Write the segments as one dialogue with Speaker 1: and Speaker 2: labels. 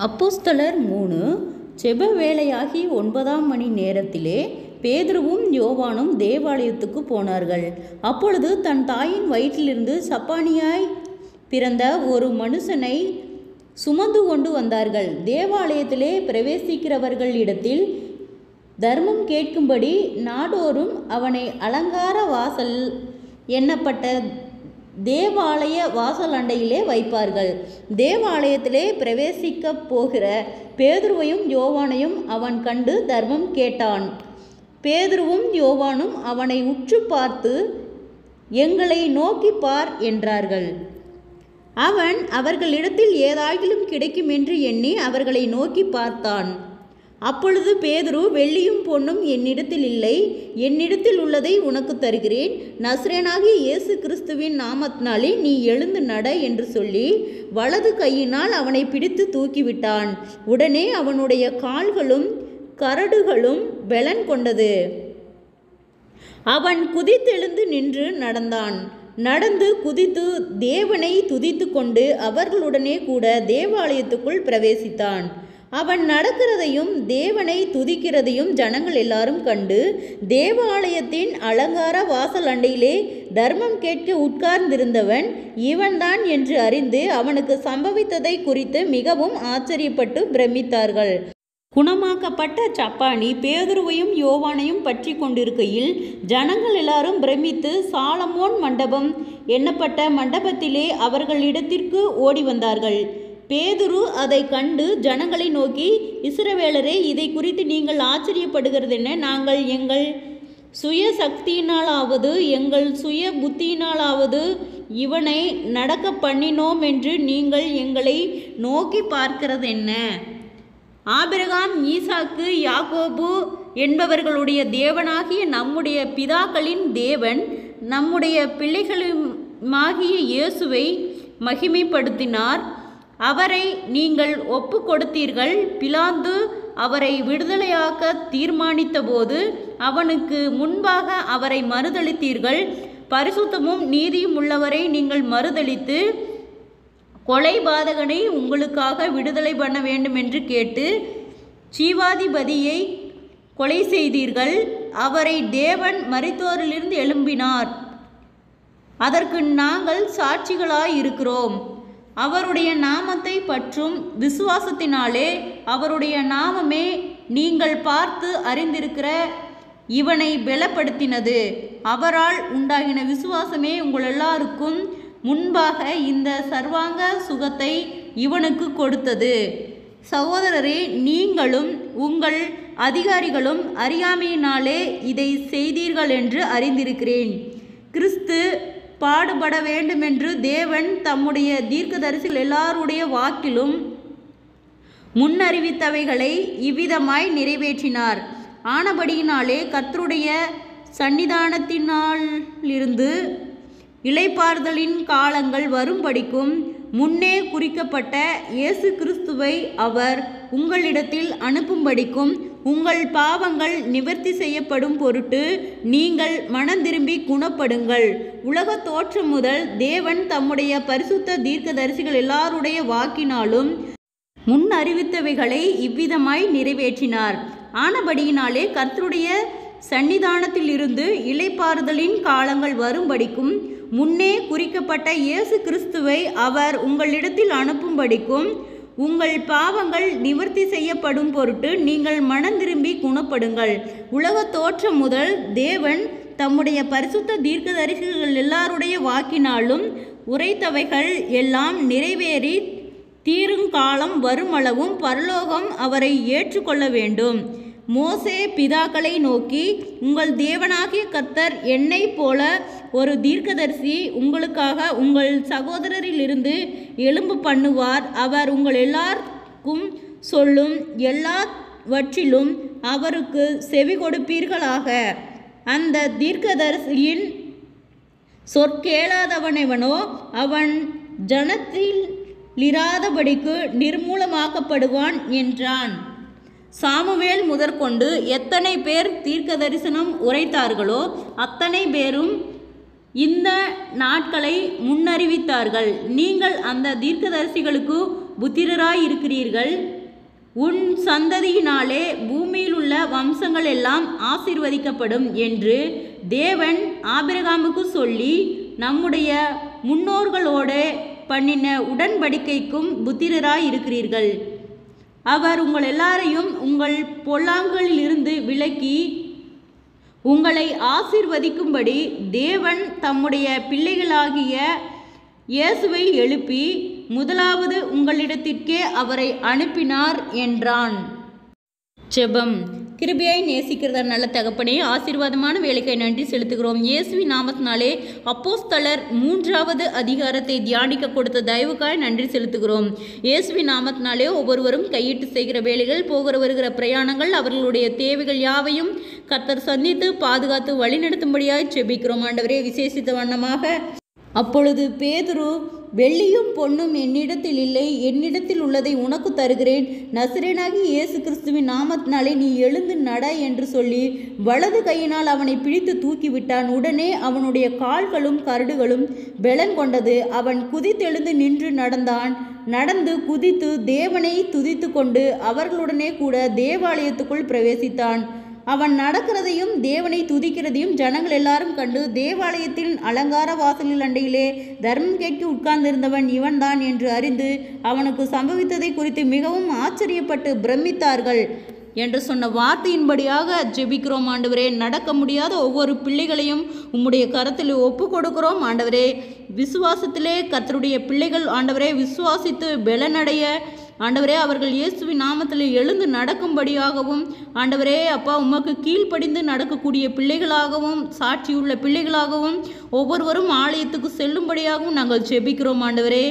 Speaker 1: அப்போஸ்தலர் 3 செப வேளையாகி 9ஆம் மணி நேரத்திலே பேதுருவும் யோவானும் தேவாலயத்துக்கு போனார்கள். அப்பொழுது தன் தாயின் வயிற்றிலிருந்து சப்பாணியாய் பிறந்த ஒரு மனுஷனை சுமந்து கொண்டு வந்தார்கள். தேவாலயத்திலே பிரவேசிக்கிறவர்களிடத்தில் தர்மம் கேட்கும்படி நாடோறும் அவனை அலங்கார வாசல் எண்ணப்பட்ட தேவாலய வாசல் அண்டையிலே வைப்பார்கள். தேவாலயத்திலே பிரவேசிக்க போகிற பேதுருவையும் யோவானையும் அவன் கண்டு தர்மம் கேட்டான். பேதுருவும் யோவானும் அவனை உற்று பார்த்து, எங்களை நோக்கி பார் என்றார்கள். அவன் அவர்களிடத்தில் ஏதாகிலும் கிடைக்கும் என்று எண்ணி அவர்களை நோக்கி பார்த்தான். அப்பொழுது பேதுரு, வெள்ளியும் பொன்னும் என்னிடத்தில் இல்லை, என்னிடத்தில் உள்ளதை உனக்கு தருகிறேன். நசரேயனாகிய இயேசு கிறிஸ்துவின் நாமத்தினாலே நீ எழுந்து நட என்று சொல்லி வலது கையினால் அவனை பிடித்து தூக்கிவிட்டான். உடனே அவனுடைய கால்களும் கரடுகளும் பெலன் கொண்டது. அவன் குதித்தெழுந்து நின்று நடந்தான். நடந்து குதித்து தேவனை துதித்து கொண்டு அவர்களுடனே கூட தேவாலயத்துக்குள் பிரவேசித்தான். அவன் நடக்கிறதையும் தேவனை துதிக்கிறதையும் ஜனங்கள் எல்லாரும் கண்டு, தேவாலயத்தின் அலங்கார வாசல் அண்டையிலே தர்மம் கேட்க உட்கார்ந்திருந்தவன் இவன்தான் என்று அறிந்து அவனுக்கு சம்பவித்ததை குறித்து மிகவும் ஆச்சரியப்பட்டு பிரமித்தார்கள். குணமாக்கப்பட்ட சப்பாணி பேதுருவையும் யோவானையும் பற்றி கொண்டிருக்கையில் ஜனங்கள் எல்லாரும் பிரமித்து சாலமோன் மண்டபம் எண்ணப்பட்ட மண்டபத்திலே அவர்களிடத்திற்கு ஓடி வந்தார்கள். பேதுரு அதை கண்டு ஜனங்களை நோக்கி, இஸ்ரவேலரே, இதை குறித்து நீங்கள் ஆச்சரியப்படுகிறது என்ன? நாங்கள் எங்கள் சுய சக்தியினாலாவது எங்கள் சுய புத்தியினாலாவது இவனை நடக்க பண்ணினோம் என்று நீங்கள் எங்களை நோக்கி பார்க்கிறது என்ன? ஆபிரகாம், ஈசாக்கு, யாக்கோபு என்பவர்களுடைய தேவனாகிய நம்முடைய பிதாக்களின் தேவன் நம்முடைய பிள்ளைகளுமாகிய இயேசுவை மகிமைப்படுத்தினார். அவரை நீங்கள் ஒப்பு கொடுத்தீர்கள். பிலாத்து அவரை விடுதலையாக்க தீர்மானித்தபோது அவனுக்கு முன்பாக அவரை மறுதலித்தீர்கள். பரிசுத்தமும் நீதியும் உள்ளவரை நீங்கள் மறுதலித்து கொலைபாதகனை உங்களுக்காக விடுதலை பண்ண வேண்டும் என்று கேட்டு ஜீவாதிபதியை கொலை செய்தீர்கள். அவரை தேவன் மரித்தோரிலிருந்து எழும்பினார். அதற்கு நாங்கள் சாட்சிகளாய் இருக்கிறோம். அவருடைய நாமத்தை பற்றும் விசுவாசத்தினாலே அவருடைய நாமமே நீங்கள் பார்த்து அறிந்திருக்கிற இவனை பலப்படுத்தினது. அவரால் உண்டாகின விசுவாசமே உங்கள் எல்லாருக்கும் முன்பாக இந்த சர்வாங்க சுகத்தை இவனுக்கு கொடுத்தது. சகோதரரே, நீங்களும் உங்கள் அதிகாரிகளும் அறியாமையினாலே இதை செய்தீர்கள் என்று அறிந்திருக்கிறேன். கிறிஸ்து பாடுபட வேண்டுமென்று தேவன் தம்முடைய தீர்க்கதரிசிகள் எல்லாருடைய வாக்கிலும் முன்னறிவித்தவைகளை இவ்விதமாய் நிறைவேற்றினார். ஆனபடியினாலே கர்த்தருடைய சந்நிதானத்தினாலிருந்து இளைப்பாறுதலின் காலங்கள் வரும்படிக்கும் முன்னே குறிக்கப்பட்ட இயேசு கிறிஸ்துவை அவர் உங்களிடத்தில் அனுப்பும்படிக்கும் உங்கள் பாவங்கள் நிவர்த்தி செய்யப்படும் பொருட்டு நீங்கள் மனந்திரும்பி குணப்படுங்கள். உலக தோற்றம் முதல் தேவன் தம்முடைய பரிசுத்த தீர்க்கதரிசிகள் எல்லாருடைய வாக்கினாலும் முன் அறிவித்தவைகளை இவ்விதமாய் நிறைவேற்றினார். ஆனபடியினாலே கர்த்தருடைய சந்நிதானத்திலிருந்து இளைப்பாறுதலின் காலங்கள் வரும்படிக்கும் முன்னே குறிக்கப்பட்ட இயேசு கிறிஸ்துவை அவர் உங்களிடத்தில் அனுப்பும்படிக்கும் உங்கள் பாவங்கள் நிவர்த்தி செய்யப்படும் பொருட்டு நீங்கள் மனந்திரும்பி குணப்படுங்கள். உலக தோற்றம் முதல் தேவன் தம்முடைய பரிசுத்த தீர்க்கதரிசிகள் எல்லாருடைய வாக்கினாலும் உரைத்தவைகள் எல்லாம் நிறைவேறி தீருங்காலம் வருமளவும் பரலோகம் அவரை ஏற்றுக்கொள்ள வேண்டும். மோசே பிதாக்களை நோக்கி, உங்கள் தேவனாகிய கர்த்தர் என்னை போல ஒரு தீர்க்கதரிசி உங்களுக்காக உங்கள் சகோதரரிலிருந்து எழும்ப பண்ணுவார். அவர் உங்கள் எல்லாருக்கும் சொல்லும் எல்லாவற்றிலும் அவருக்கு செவி கொடுப்பீர்களாக. அந்த தீர்க்கதரிசியின் சொற்கேளாதவனெவனோ அவன் ஜனத்தில் இராதபடிக்கு நிர்மூலமாக்கப்படுவான் என்றான். சாமுவேல் முதற்கொண்டு எத்தனை பேர் தீர்க்க தரிசனம் உரைத்தார்களோ அத்தனை பேரும் இந்த நாட்களை முன்னறிவித்தார்கள். நீங்கள் அந்த தீர்க்கதரிசிகளுக்கு புத்திரராயிருக்கிறீர்கள். உன் சந்ததியினாலே பூமியில் உள்ள வம்சங்கள் எல்லாம் ஆசீர்வதிக்கப்படும் என்று தேவன் ஆபிரகாமுக்கு சொல்லி நம்முடைய முன்னோர்களோடு பண்ணின உடன்படிக்கைக்கும் புத்திரராயிருக்கிறீர்கள். அவர் உங்கள் எல்லாரையும் உங்கள் பொல்லாங்குகளிலிருந்து விலக்கி உங்களை ஆசீர்வதிக்கும்படி தேவன் தம்முடைய பிள்ளைகளாகிய இயேசுவை எழுப்பி முதலாவது உங்களிடத்திற்கே அவரை அனுப்பினார் என்றான். ஜெபம். கிருபையாய் நேசிக்கிறத நல்ல தகப்பனே, ஆசீர்வாதமான வேலைக்கு நன்றி செலுத்துகிறோம். இயேசுவின் நாமத்தினாலே அப்போஸ்தலர் 3வது அதிகாரத்தை தியானிக்க கொடுத்த தயவுக்காய் நன்றி செலுத்துகிறோம். இயேசுவின் நாமத்தினாலே ஒவ்வொருவரும் கையிட்டு செய்கிற வேலைகள், போகிற வருகிற பிரயாணங்கள், அவர்களுடைய தேவைகள் யாவையும் கர்த்தர் சந்தித்து பாதுகாத்து வழிநடத்தும்படியாய் ஜெபிக்கிறோம். ஆண்டவரே, விசேஷித்த வண்ணமாக அப்பொழுது பேதுரு, வெள்ளியும் பொன்னும் என்னிடத்தில் இல்லை, என்னிடத்தில் உள்ளதை உனக்கு தருகிறேன், நசரேனாகி இயேசு கிறிஸ்துவின் நாமத்தினாலே நீ எழுந்து நட என்று சொல்லி வலது கையினால் அவனை பிடித்து தூக்கிவிட்டான். உடனே அவனுடைய கால்களும் கரடுகளும் பெலன் கொண்டது. அவன் குதித்தெழுந்து நின்று நடந்தான். நடந்து குதித்து தேவனை துதித்து கொண்டு அவர்களுடனே கூட தேவாலயத்துக்குள் பிரவேசித்தான். அவன் நடக்கிறதையும் தேவனை துதிக்கிறதையும் ஜனங்கள் எல்லாரும் கண்டு தேவாலயத்தின் அலங்கார வாசலில் அண்டையிலே தர்மம் கேட்க உட்கார்ந்திருந்தவன் இவன்தான் என்று அறிந்து அவனுக்கு சம்பவித்ததை குறித்து மிகவும் ஆச்சரியப்பட்டு பிரமித்தார்கள் என்று சொன்ன வார்த்தையின்படியாக ஜெபிக்கிறோம். ஆண்டவரே, நடக்க முடியாத ஒவ்வொரு பிள்ளைகளையும் உம்முடைய கரத்தில் ஒப்பு கொடுக்கிறோம். ஆண்டவரே, விசுவாசத்திலே கர்த்தருடைய பிள்ளைகள் ஆண்டவரே விசுவாசித்து பெலனடைய ஆண்டவரே அவர்கள் இயேசுவின் நாமத்தில் எழுந்து நடக்கும்படியாகவும் ஆண்டவரே அப்பா உமக்கு கீழ்ப்படிந்து நடக்கக்கூடிய பிள்ளைகளாகவும் சாட்சியுள்ள பிள்ளைகளாகவும் ஒவ்வொருவரும் ஆலயத்துக்கு செல்லும்படியாகவும் நாங்கள் ஜெபிக்கிறோம். ஆண்டவரே,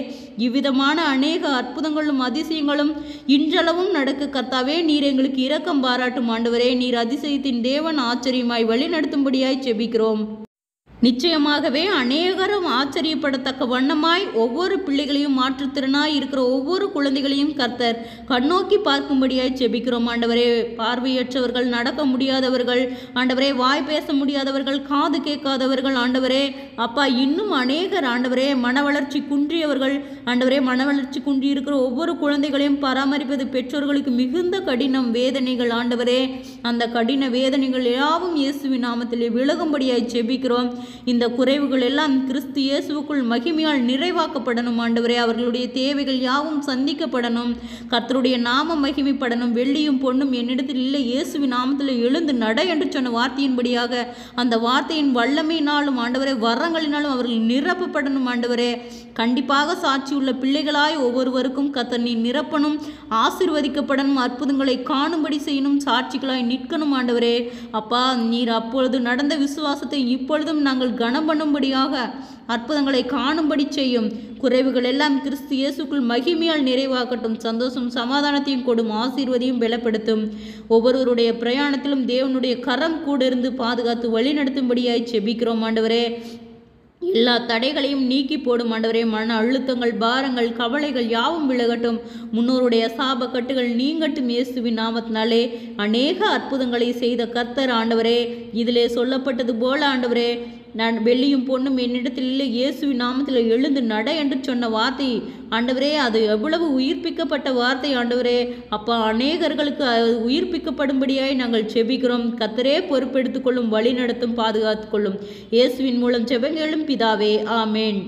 Speaker 1: இவ்விதமான அநேக அற்புதங்களும் அதிசயங்களும் இன்றளவும் நடக்க கர்த்தாவே நீர் எங்களுக்கு இரக்கம் பாராட்டும். ஆண்டவரே, நீர் அதிசயத்தின் தேவன், ஆச்சரியமாய் வழி நடத்தும்படியாய் ஜெபிக்கிறோம். நிச்சயமாகவே அநேகரும் ஆச்சரியப்படத்தக்க வண்ணமாய் ஒவ்வொரு பிள்ளைகளையும் மாற்றுத்திறனாய் இருக்கிற ஒவ்வொரு குழந்தைகளையும் கர்த்தர் கண்ணோக்கி பார்க்கும்படியாய் ஜெபிக்கிறோம். ஆண்டவரே, பார்வையற்றவர்கள், நடக்க முடியாதவர்கள், ஆண்டவரே வாய் பேச முடியாதவர்கள், காது கேட்காதவர்கள், ஆண்டவரே அப்பா இன்னும் அநேகர் ஆண்டவரே மனவளர்ச்சி குன்றியவர்கள், ஆண்டவரே மனவளர்ச்சி குன்றி இருக்கிற ஒவ்வொரு குழந்தைகளையும் பராமரிப்பது பெற்றோர்களுக்கு மிகுந்த கடினம் வேதனைகள். ஆண்டவரே, அந்த கடின வேதனைகள் யாவும் இயேசுவின் நாமத்திலே விலகும்படியாய் ஜெபிக்கிறோம். இந்த குறைவுகள் எல்லாம் கிறிஸ்து இயேசுவுக்குள் மகிமையால் நிறைவாக்கப்படணும். ஆண்டவரே, அவர்களுடைய தேவைகள் யாவும் சந்திக்கப்படணும். கர்த்தருடைய நாம மகிமைப்படணும். வெள்ளியும் பொன்னும் என்னிடத்தில் இல்லை, இயேசுவின் நாமத்தில் எழுந்து நட என்று சொன்ன வார்த்தையின்படியாக அந்த வார்த்தையின் வல்லமையினாலும் ஆண்டவரே வரங்களினாலும் அவர்கள் நிரப்பப்படணும். ஆண்டவரே, கண்டிப்பாக சாட்சியுள்ள பிள்ளைகளாய் ஒவ்வொருவருக்கும் கர்த்தர் நீ நிரப்பணும், ஆசீர்வதிக்கப்படணும், அற்புதங்களை காணும்படி செய்யணும், சாட்சிகளாய் நிற்கணும். ஆண்டவரே அப்பா, நீர் அப்பொழுது நடந்த விசுவாசத்தை இப்பொழுதும் நாங்கள் கனம் பண்ணும்படியாக அற்புதங்களை காணும்படி செய்யும். குறைவுகள் எல்லாம் கிறிஸ்து இயேசுக்குள் மகிமையால் நிறைவாக்கட்டும். சந்தோஷம் சமாதானத்தையும் கொடும், ஆசீர்வதியும் பலப்படுத்தும். ஒவ்வொருவருடைய பிரயாணத்திலும் தேவனுடைய கரம் கூட இருந்து பாதுகாத்து வழி நடத்தும்படியாய் ஜெபிக்கிறோம். ஆண்டவரே, எல்லா தடைகளையும் நீக்கி போடும். ஆண்டவரே, மன அழுத்தங்கள், பாரங்கள், கவலைகள் யாவும் விலகட்டும். முன்னோருடைய சாப கட்டுகள் நீங்கட்டும். இயேசுவின் நாமத்தினாலே அநேக அற்புதங்களை செய்த கர்த்தர் ஆண்டவரே, இதிலே சொல்லப்பட்டது போல ஆண்டவரே, நான் வெள்ளியும் பொன்னும் என்னிடத்தில் இல்லை, இயேசுவின் நாமத்தில் எழுந்து நட என்று சொன்ன வார்த்தை ஆண்டவரே, அது எவ்வளவு உயிர்ப்பிக்கப்பட்ட வார்த்தை. ஆண்டவரே அப்பா, அநேகர்களுக்கு உயிர்ப்பிக்கப்படும்படியாய் நாங்கள் ஜெபிக்கிறோம். கர்த்தரே பொறுப்பெடுத்துக் கொள்ளும், வழி நடத்தும், பாதுகாத்துக் கொள்ளும். இயேசுவின் மூலம் ஜெபங்களும் பிதாவே, ஆமேன்.